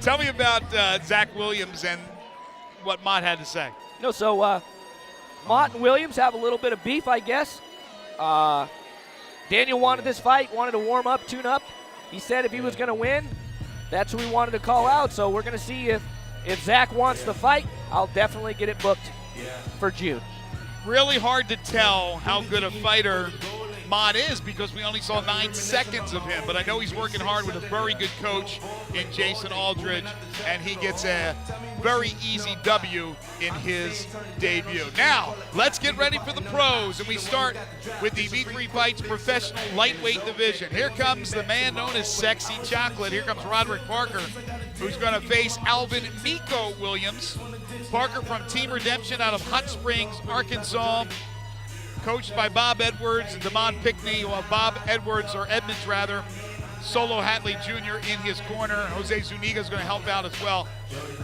Tell me about Zach Williams and what Mott had to say. No, so Mott and Williams have a little bit of beef, I guess. Daniel wanted this fight, wanted to warm up, tune up. He said if he was going to win, that's who he wanted to call out. So we're going to see if Zach wants the fight. I'll definitely get it booked for June. Really hard to tell how good a fighter Mott is because we only saw 9 seconds of him, but I know he's working hard with a very good coach in Jason Aldridge, and he gets a very easy W in his debut. Now, let's get ready for the pros, and we start with the V3Fights professional lightweight division. Here comes the man known as Sexy Chocolate. Here comes Roderick Parker, who's going to face Alvin Miko Williams. Parker from Team Redemption out of Hot Springs, Arkansas, coached by Bob Edwards and Damon Pickney, while Bob Edwards, or Edmonds rather, Solo Hatley Jr. in his corner. Jose Zuniga is going to help out as well.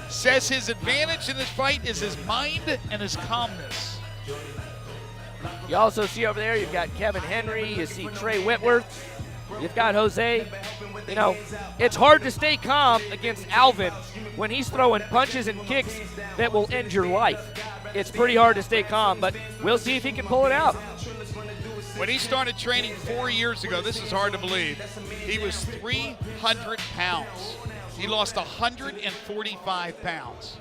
Says his advantage in this fight is his mind and his calmness. You also see over there, you've got Kevin Henry, you see Trey Whitworth, you've got Jose. You know, it's hard to stay calm against Alvin when he's throwing punches and kicks that will end your life. It's pretty hard to stay calm, but we'll see if he can pull it out. When he started training 4 years ago, this is hard to believe, he was 300 pounds. He lost 145 pounds.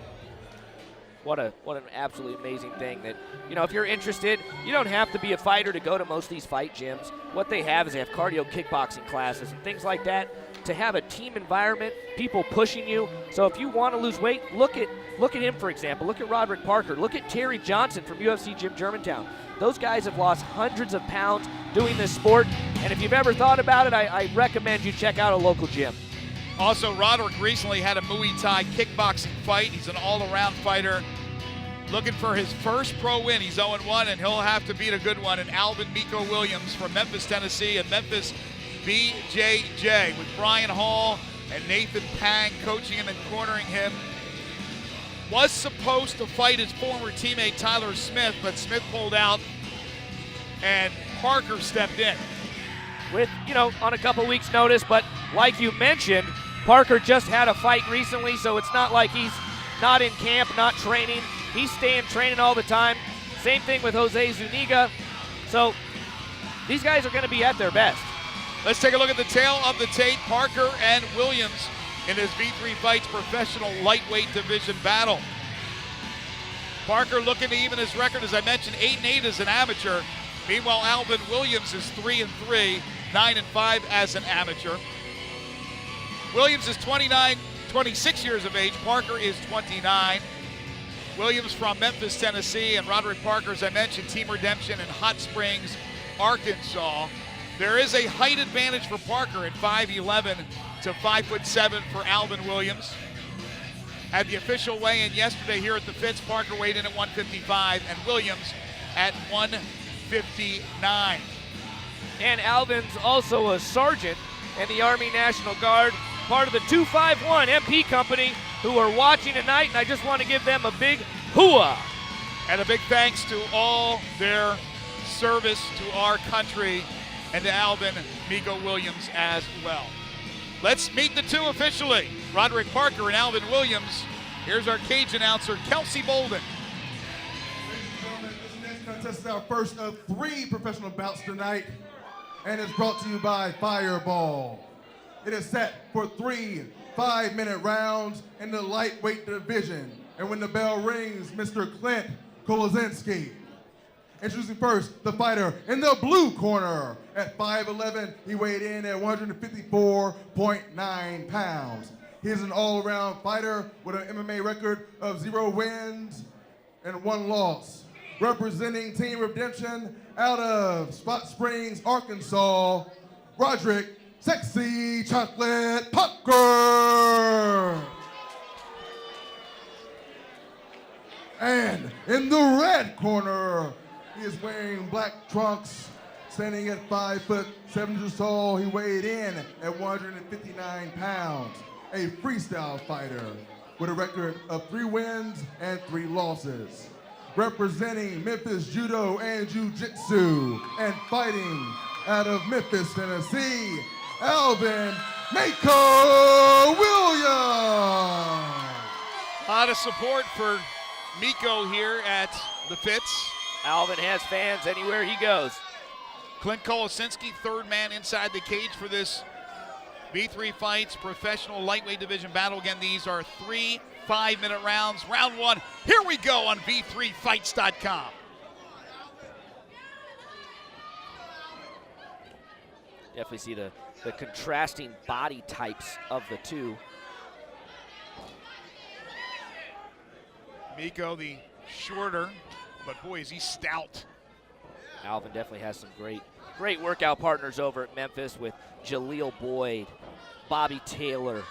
What an absolutely amazing thing that, you know, if you're interested, you don't have to be a fighter to go to most of these fight gyms. What they have is they have cardio kickboxing classes and things like that to have a team environment, people pushing you. So if you want to lose weight, look at him, for example. Look at Roderick Parker. Look at Terry Johnson from UFC Gym Germantown. Those guys have lost hundreds of pounds doing this sport, and if you've ever thought about it, I recommend you check out a local gym. Also, Roderick recently had a Muay Thai kickboxing fight. He's an all-around fighter. Looking for his first pro win. He's 0-1, and he'll have to beat a good one. And Alvin Miko Williams from Memphis, Tennessee, and Memphis BJJ with Brian Hall and Nathan Pang coaching him and cornering him. Was supposed to fight his former teammate Tyler Smith, but Smith pulled out, and Parker stepped in. With, you know, on a couple weeks' notice, but like you mentioned, Parker just had a fight recently, so it's not like he's not in camp, not training. He's staying training all the time. Same thing with Jose Zuniga. So these guys are going to be at their best. Let's take a look at the tail of the tape. Parker and Williams in his V3Fights professional lightweight division battle. Parker looking to even his record, as I mentioned, 8-8 as an amateur. Meanwhile, Alvin Williams is 3-3, 9-5 as an amateur. Williams is 26 years of age. Parker is 29. Williams from Memphis, Tennessee, and Roderick Parker, as I mentioned, Team Redemption in Hot Springs, Arkansas. There is a height advantage for Parker at 5'11" to 5'7" for Alvin Williams. At the official weigh-in yesterday here at the Fitz, Parker weighed in at 155 and Williams at 159. And Alvin's also a sergeant in the Army National Guard, part of the 251 MP company, who are watching tonight, and I just want to give them a big hooah. And a big thanks to all their service to our country and to Alvin Miko Williams as well. Let's meet the two officially, Roderick Parker and Alvin Williams. Here's our cage announcer, Kelsey Bolden. This next contest is our first of 3 professional bouts tonight, and it's brought to you by Fireball. It is set for 3 5-minute rounds in the lightweight division. And when the bell rings, Mr. Clint Kolozinski. Introducing first, the fighter in the blue corner. At 5'11", he weighed in at 154.9 pounds. He is an all-around fighter with an MMA record of 0 wins and 1 loss. Representing Team Redemption out of Spot Springs, Arkansas, Roderick Sexy Chocolate Parker. And in the red corner, he is wearing black trunks, standing at 5'7" tall. He weighed in at 159 pounds. A freestyle fighter with a record of 3 wins and 3 losses. Representing Memphis Judo and Jiu-Jitsu and fighting out of Memphis, Tennessee, Alvin Miko Williams. A lot of support for Miko here at the Fitz. Alvin has fans anywhere he goes. Clint Kolosinski, third man inside the cage for this V3 Fights professional lightweight division battle. Again, these are 3 5-minute rounds. Round 1, here we go on V3Fights.com. Definitely see the contrasting body types of the two. Miko, the shorter, but boy, is he stout. Alvin definitely has some great workout partners over at Memphis with Jaleel Boyd, Bobby Taylor,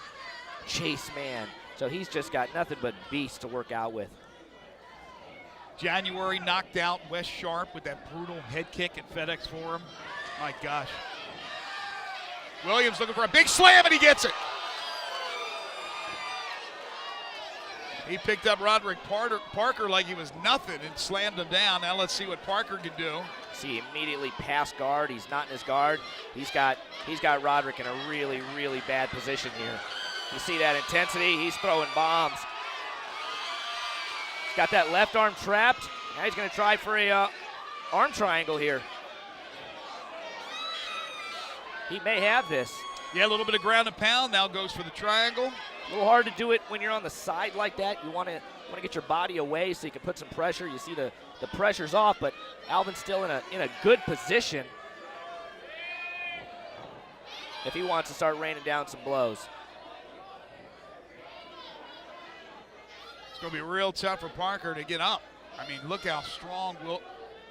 Chase Mann. So he's just got nothing but beasts to work out with. January knocked out Wes Sharp with that brutal head kick at FedEx Forum. My gosh. Williams looking for a big slam, and he gets it. He picked up Roderick Parker like he was nothing and slammed him down. Now let's see what Parker can do. See, immediately past guard. He's not in his guard. He's got Roderick in a really, really bad position here. You see that intensity? He's throwing bombs. He's got that left arm trapped. Now he's going to try for a arm triangle here. He may have this. Yeah, a little bit of ground and pound. Now goes for the triangle. A little hard to do it when you're on the side like that. You want to get your body away so you can put some pressure. You see the pressure's off, but Alvin's still in a good position if he wants to start raining down some blows. It's going to be real tough for Parker to get up. I mean, look how strong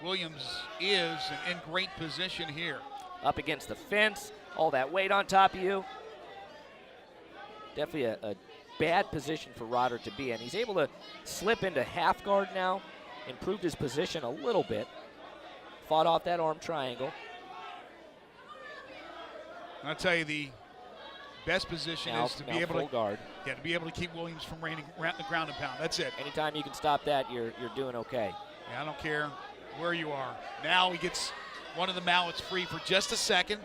Williams is and in great position here. Up against the fence, all that weight on top of you. Definitely a bad position for Roderick to be in. He's able to slip into half guard now, improved his position a little bit. Fought off that arm triangle. I'll tell you, the best position now, is to be able to guard. Yeah, to be able to keep Williams from raining around the ground and pound. That's it. Anytime you can stop that, you're doing okay. Yeah, I don't care where you are. Now he gets one of the mallets free for just a second.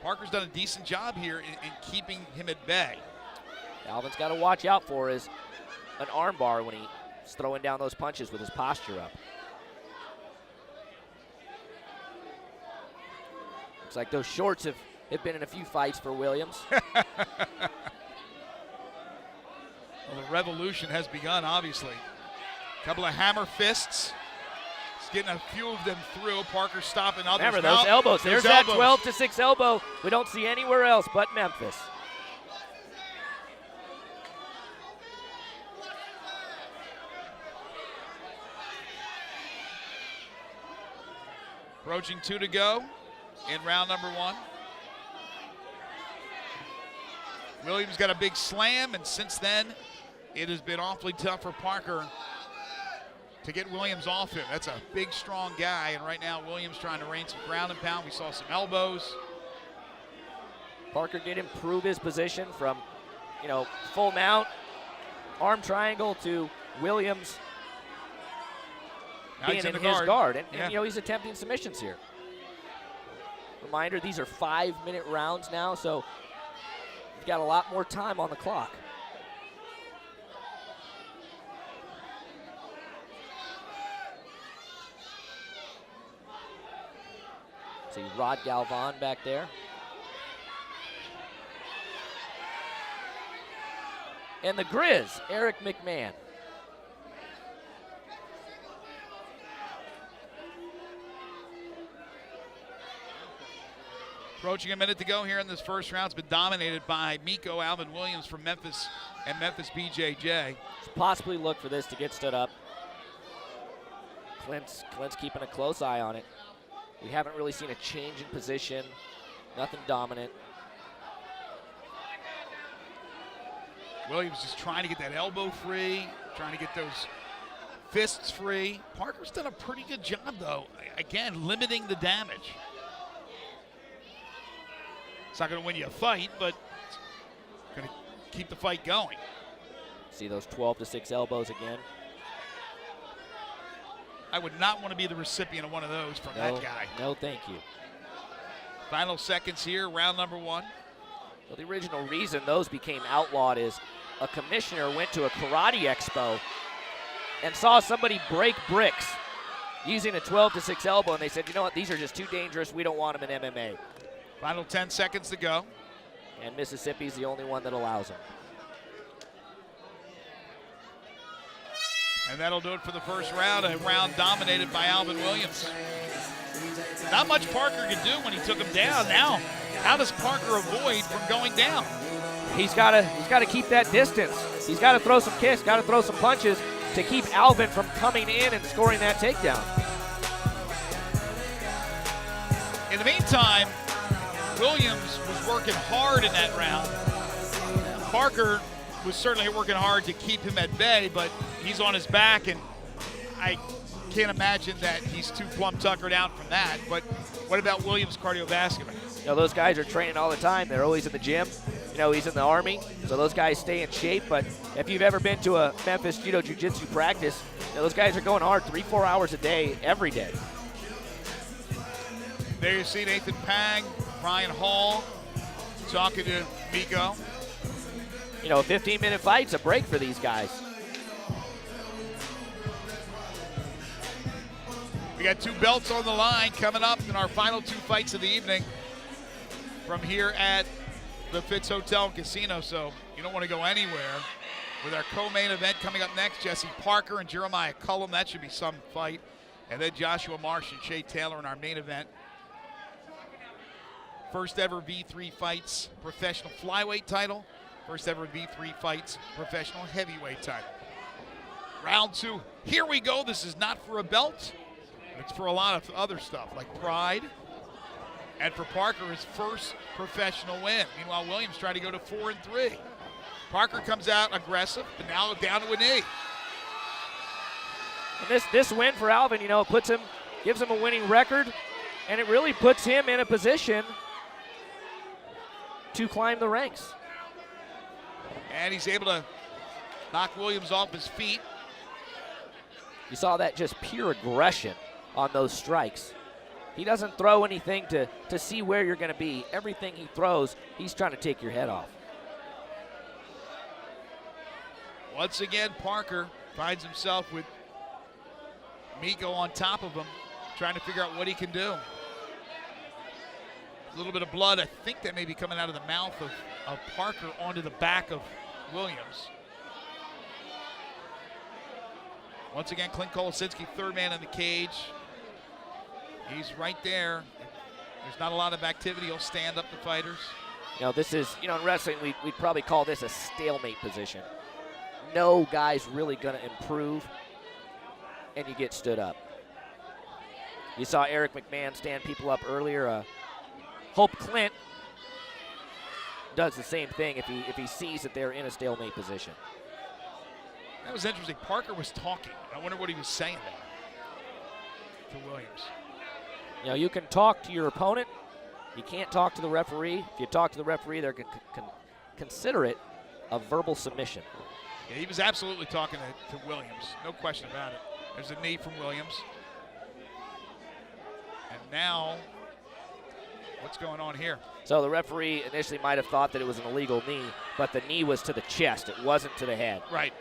Parker's done a decent job here in keeping him at bay. Alvin's got to watch out for is an arm bar when he's throwing down those punches with his posture up. Looks like those shorts have been in a few fights for Williams. Well, the revolution has begun, obviously. A couple of hammer fists. He's getting a few of them through. Parker stopping others. Remember those elbows. There's that 12-6 elbow we don't see anywhere else but Memphis. Approaching 2 to go in round number 1. Williams got a big slam, and since then, it has been awfully tough for Parker to get Williams off him. That's a big, strong guy, and right now Williams trying to rain some ground and pound. We saw some elbows. Parker did improve his position from, full mount, arm triangle to Williams being in his guard. And he's attempting submissions here. Reminder, these are 5-minute rounds now, so you've got a lot more time on the clock. See Rod Galvan back there. And the Grizz, Eric McMahon. Approaching a minute to go here in this first round. It's been dominated by Miko, Alvin Williams from Memphis, and Memphis BJJ. Possibly look for this to get stood up. Clint's keeping a close eye on it. We haven't really seen a change in position, nothing dominant. Williams is trying to get that elbow free, trying to get those fists free. Parker's done a pretty good job, though, again, limiting the damage. It's not going to win you a fight, but it's going to keep the fight going. See those 12-6 elbows again. I would not want to be the recipient of one of those from that guy. No, thank you. Final seconds here, round number 1. Well, the original reason those became outlawed is a commissioner went to a karate expo and saw somebody break bricks using a 12-6 elbow, and they said, you know what, these are just too dangerous. We don't want them in MMA. Final 10 seconds to go. And Mississippi's the only one that allows them. And that'll do it for the first round, a round dominated by Alvin Williams. Not much Parker could do when he took him down. Now, how does Parker avoid from going down? He's got to keep that distance. He's got to throw some kicks, got to throw some punches to keep Alvin from coming in and scoring that takedown. In the meantime, Williams was working hard in that round. Parker was certainly working hard to keep him at bay, but he's on his back, and I can't imagine that he's too plum-tuckered out from that. But what about Williams' cardiovascular? You know, those guys are training all the time. They're always in the gym. You know, he's in the Army, so those guys stay in shape. But if you've ever been to a Memphis Judo Jiu-Jitsu practice, you know, those guys are going hard 3-4 hours a day, every day. There you see Nathan Pang, Brian Hall talking to Miko. You know, a 15-minute fight's a break for these guys. We got 2 belts on the line coming up in our final 2 fights of the evening from here at the Fitz Hotel and Casino, so you don't want to go anywhere. With our co-main event coming up next, Jesse Parker and Jeremiah Cullum. That should be some fight. And then Joshua Marsh and Shea Taylor in our main event. First ever V3 Fights professional flyweight title. First ever V3 Fights professional heavyweight title. Round 2, here we go. This is not for a belt. It's for a lot of other stuff like pride. And for Parker, his first professional win. Meanwhile, Williams tried to go to 4-3. Parker comes out aggressive, but now down to a knee. And this win for Alvin, you know, gives him a winning record, and it really puts him in a position to climb the ranks. And he's able to knock Williams off his feet. You saw that just pure aggression on those strikes. He doesn't throw anything to see where you're going to be. Everything he throws, he's trying to take your head off. Once again, Parker finds himself with Miko on top of him, trying to figure out what he can do. A little bit of blood, I think that may be coming out of the mouth of Parker onto the back of Williams. Once again, Clint Kolosinski, third man in the cage. He's right there. There's not a lot of activity. He'll stand up the fighters. You know, this is, you know, in wrestling, we'd probably call this a stalemate position. No guy's really going to improve, and you get stood up. You saw Eric McMahon stand people up earlier. Hope Clint does the same thing if he sees that they're in a stalemate position. That was interesting. Parker was talking. I wonder what he was saying there to Williams. You know, you can talk to your opponent. You can't talk to the referee. If you talk to the referee, they're going to consider it a verbal submission. Yeah, he was absolutely talking to Williams. No question about it. There's a knee from Williams. And now, what's going on here? So the referee initially might have thought that it was an illegal knee, but the knee was to the chest. It wasn't to the head. Right.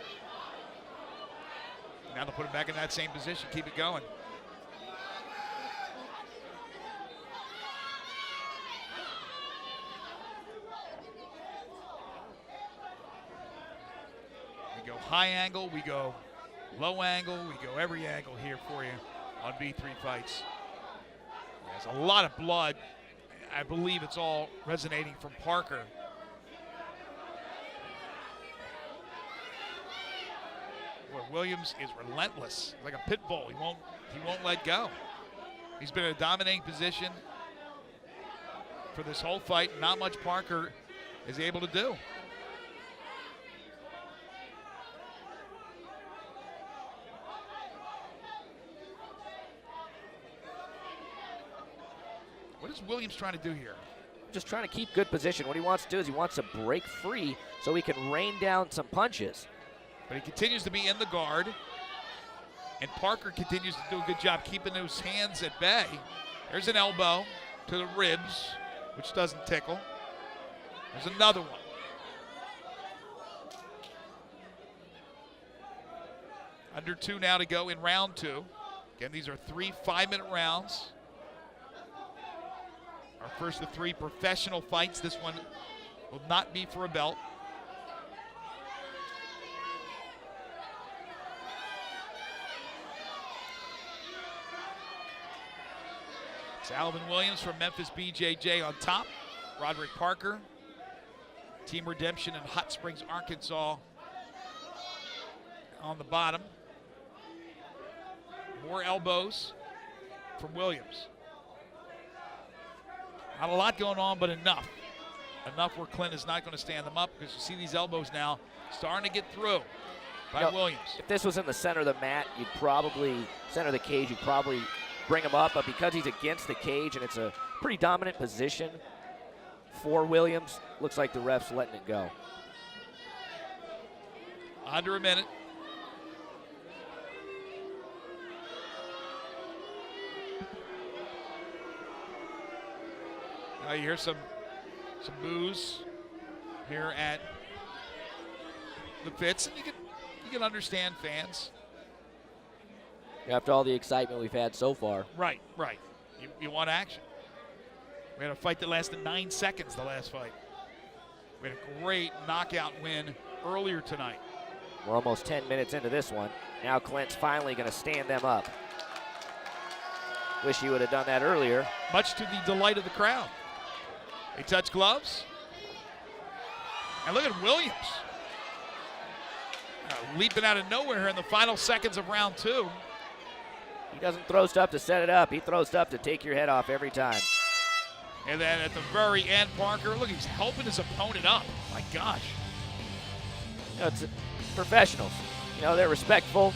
Now they'll put him back in that same position. Keep it going. We go high angle, we go low angle, we go every angle here for you on V3 Fights. There's a lot of blood. I believe it's all resonating from Parker. Where Williams is relentless, like a pit bull. He won't let go. He's been in a dominating position for this whole fight. Not much Parker is able to do. What is Williams trying to do here? Just trying to keep good position. What he wants to do is he wants to break free so he can rain down some punches. But he continues to be in the guard, and Parker continues to do a good job keeping those hands at bay. There's an elbow to the ribs, which doesn't tickle. There's another one. Under 2 now to go in round 2. Again, these are 3 5-minute rounds. Our first of 3 professional fights. This one will not be for a belt. It's Alvin Williams from Memphis BJJ on top. Roderick Parker, Team Redemption in Hot Springs, Arkansas on the bottom. More elbows from Williams. Not a lot going on, but enough. Enough where Clint is not going to stand them up, because you see these elbows now starting to get through by Williams. If this was in the center of the mat, you'd probably, center of the cage, you'd probably bring him up, but because he's against the cage and it's a pretty dominant position for Williams, looks like the ref's letting it go. Under a minute. Now you hear some boos here at the Fitz, and you can understand fans. After all the excitement we've had so far. Right. You want action. We had a fight that lasted 9 seconds, the last fight. We had a great knockout win earlier tonight. We're almost 10 minutes into this one. Now Clint's finally going to stand them up. Wish he would have done that earlier. Much to the delight of the crowd. They touch gloves. And look at Williams. Leaping out of nowhere here in the final seconds of round 2. He doesn't throw stuff to set it up. He throws stuff to take your head off every time. And then at the very end, Parker, look, he's helping his opponent up. My gosh. It's professionals. They're respectful.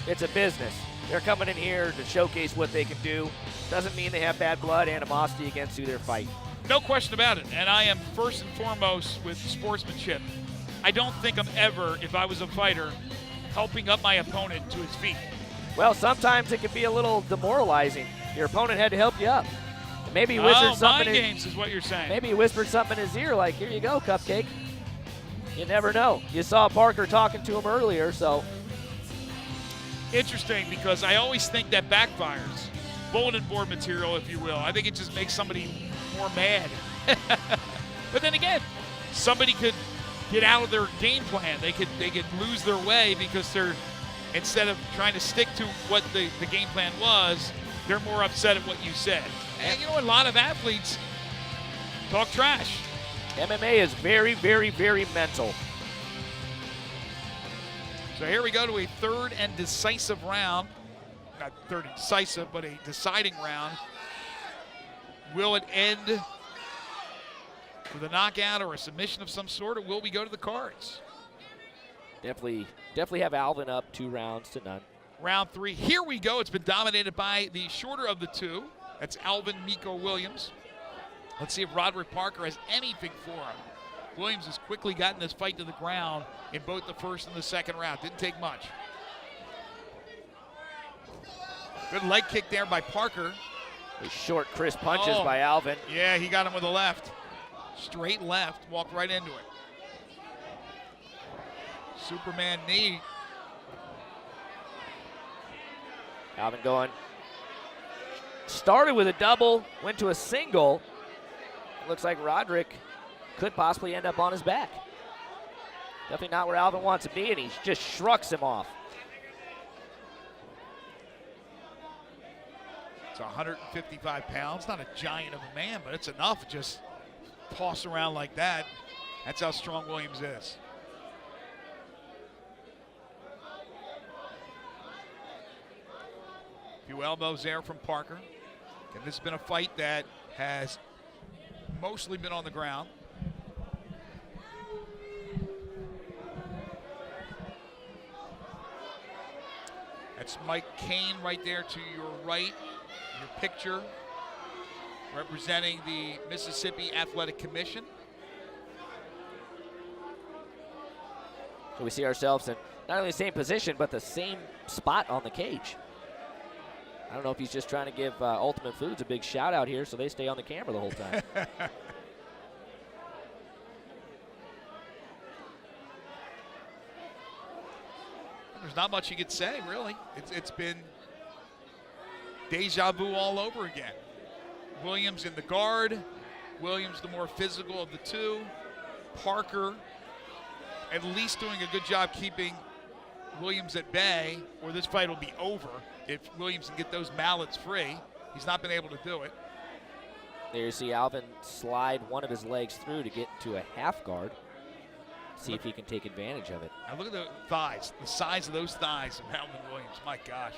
It's a business. They're coming in here to showcase what they can do. Doesn't mean they have bad blood, animosity against who they're fighting. No question about it. And I am first and foremost with sportsmanship. I don't think I'm ever, if I was a fighter, helping up my opponent to his feet. Well, sometimes it can be a little demoralizing. Your opponent had to help you up. Maybe he whispered something. Mind games is what you're saying. Maybe he whispered something in his ear, like, "Here you go, Cupcake." You never know. You saw Parker talking to him earlier, so. Interesting, because I always think that backfires. Bulletin board material, if you will. I think it just makes somebody more mad. But then again, somebody could get out of their game plan. They could lose their way because they're, instead of trying to stick to what the game plan was, they're more upset at what you said. And a lot of athletes talk trash. MMA is very, very, very mental. So here we go to a third and decisive round. Not third and decisive, but a deciding round. Will it end with a knockout or a submission of some sort, or will we go to the cards? Definitely have Alvin up 2 rounds to none. Round 3, here we go. It's been dominated by the shorter of the 2. That's Alvin Miko Williams. Let's see if Roderick Parker has anything for him. Williams has quickly gotten this fight to the ground in both the first and the second round. Didn't take much. Good leg kick there by Parker. Those short, crisp punches by Alvin. Yeah, he got him with a left. Straight left, walked right into it. Superman knee. Alvin going. Started with a double, went to a single. Looks like Roderick could possibly end up on his back. Definitely not where Alvin wants to be, and he just shrugs him off. It's 155 pounds. Not a giant of a man, but it's enough to just toss around like that. That's how strong Williams is. A few elbows there from Parker. And this has been a fight that has mostly been on the ground. That's Mike Kane right there to your right, your picture, representing the Mississippi Athletic Commission. So we see ourselves in not only the same position, but the same spot on the cage. I don't know if he's just trying to give Ultimate Foods a big shout out here so they stay on the camera the whole time. not much you could say, really. It's been deja vu all over again. Williams in the guard. Williams the more physical of the two. Parker at least doing a good job keeping Williams at bay, or this fight will be over if Williams can get those mallets free. He's not been able to do it. There you see Alvin slide one of his legs through to get to a half guard. See if he can take advantage of it. Now look at the thighs, the size of those thighs of Alvin Williams. My gosh.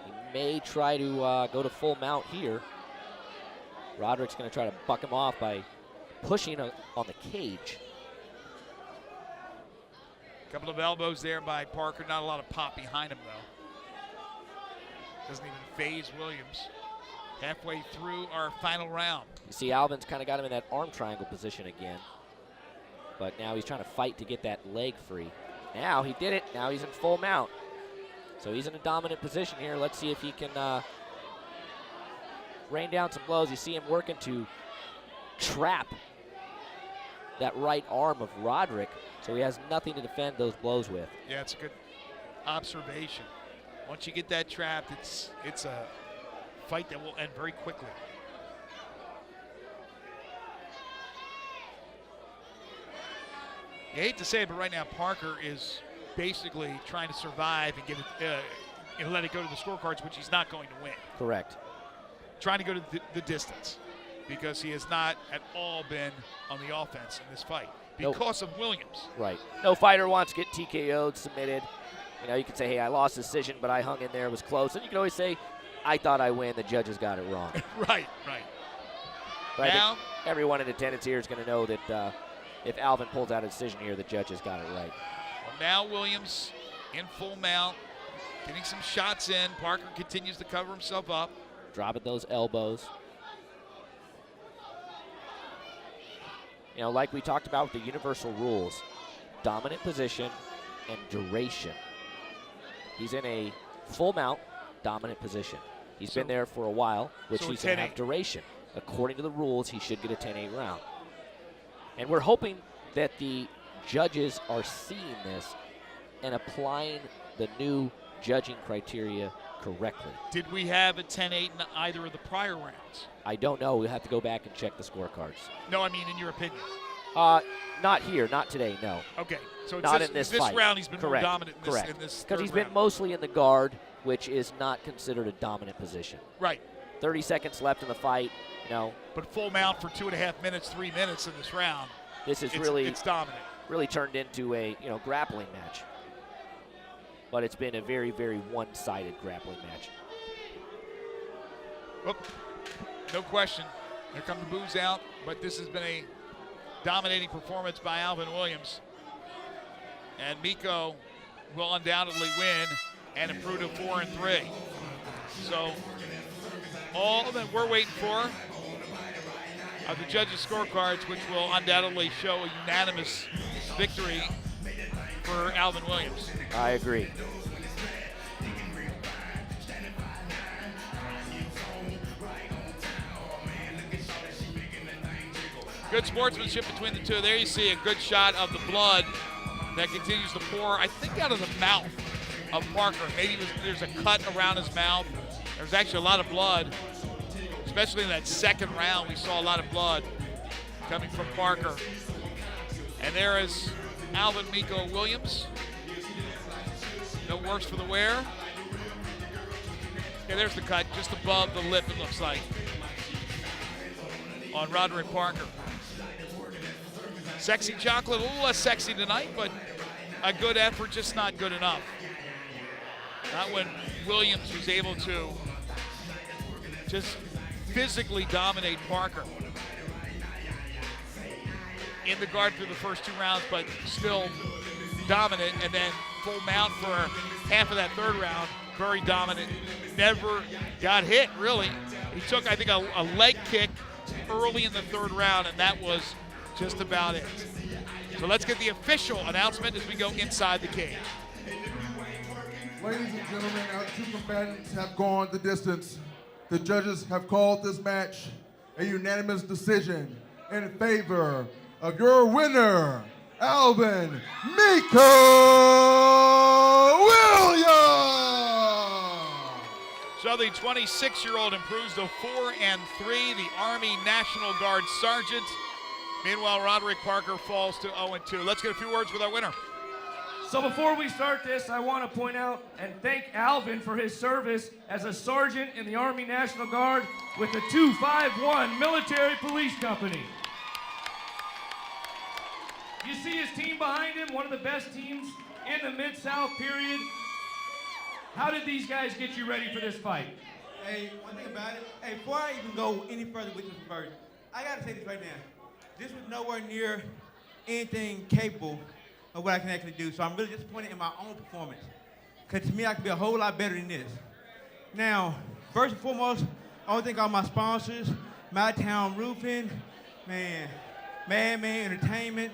He may try to go to full mount here. Roderick's going to try to buck him off by pushing on the cage. A couple of elbows there by Parker. Not a lot of pop behind him, though. Doesn't even phase Williams. Halfway through our final round. You see Alvin's kind of got him in that arm triangle position again. But now he's trying to fight to get that leg free. Now he did it. Now he's in full mount. So he's in a dominant position here. Let's see if he can rain down some blows. You see him working to trap that right arm of Roderick, so he has nothing to defend those blows with. Yeah, it's a good observation. Once you get that trapped, it's a fight that will end very quickly. You hate to say it, but right now Parker is basically trying to survive and get it, and let it go to the scorecards, which he's not going to win. Correct. Trying to go to the distance, because he has not at all been on the offense in this fight because of Williams. Right. No fighter wants to get TKO'd, submitted. You know, you can say, hey, I lost the decision, but I hung in there, it was close. And you can always say, I thought I win, the judges got it wrong. Right. But now, I think everyone in attendance here is going to know that if Alvin pulls out a decision here, the judges got it right. Well, now Williams in full mount, getting some shots in. Parker continues to cover himself up. Dropping those elbows. You know, like we talked about with the universal rules, dominant position and duration. He's in a full mount, dominant position. He's been there for a while, which he's going to have duration. According to the rules, he should get a 10-8 round. And we're hoping that the judges are seeing this and applying the new judging criteria correctly. Did we have a 10-8 in either of the prior rounds? I don't know. We'll have to go back and check the scorecards. No, I mean in your opinion. Not here, not today, no. Okay, so not in this fight. Round he's been Correct. more dominant in Correct. this because he's round. been mostly in the guard, which is not considered a dominant position. Right. 30 seconds left in the fight, you know. But full mount for 2.5 minutes, 3 minutes in this round. This is it's dominant. Really turned into a grappling match. But it's been a very, very one-sided grappling match. Oop. No question. Here come the boos out, but this has been a dominating performance by Alvin Williams. And Miko will undoubtedly win and improve to 4-3. So all that we're waiting for are the judges' scorecards, which will undoubtedly show a unanimous victory for Alvin Williams. I agree. Good sportsmanship between the two. There you see a good shot of the blood that continues to pour, I think, out of the mouth of Parker. Maybe there's a cut around his mouth. There's actually a lot of blood, especially in that second round. We saw a lot of blood coming from Parker. And there is Alvin Miko Williams. No worse for the wear. Yeah, there's the cut, just above the lip, it looks like, on Roderick Parker. Sexy Chocolate, a little less sexy tonight, but a good effort, just not good enough. Not when Williams was able to just physically dominate Parker in the guard through the first 2 rounds, but still dominant, and then full mount for half of that third round, very dominant. Never got hit, really. He took, I think, a leg kick early in the third round, and that was just about it. So let's get the official announcement as we go inside the cage. Ladies and gentlemen, our 2 combatants have gone the distance. The judges have called this match a unanimous decision in favor of your winner, Alvin Miko Williams. So the 26-year-old improves to 4-3, the Army National Guard Sergeant. Meanwhile, Roderick Parker falls to 0-2. Let's get a few words with our winner. So before we start this, I want to point out and thank Alvin for his service as a sergeant in the Army National Guard with the 251 Military Police Company. You see his team behind him, one of the best teams in the Mid-South period. How did these guys get you ready for this fight? Hey, one thing about it, hey, before I even go any further with this first, I gotta say this right now. This was nowhere near anything capable of what I can actually do, so I'm really disappointed in my own performance. Because to me, I could be a whole lot better than this. Now, first and foremost, I want to thank all my sponsors, My Town Roofing, man, Madman Entertainment,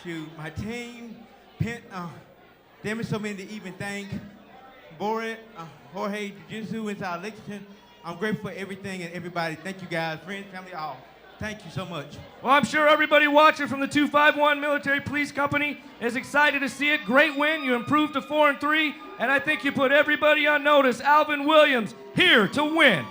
shoot, my team, damn it, so many to even thank. Borat, Jorge Jiu-Jitsu inside Lexington. I'm grateful for everything and everybody. Thank you guys, friends, family, all. Thank you so much. Well, I'm sure everybody watching from the 251 Military Police Company is excited to see it. Great win. You improved to 4-3, and I think you put everybody on notice. Alvin Williams here to win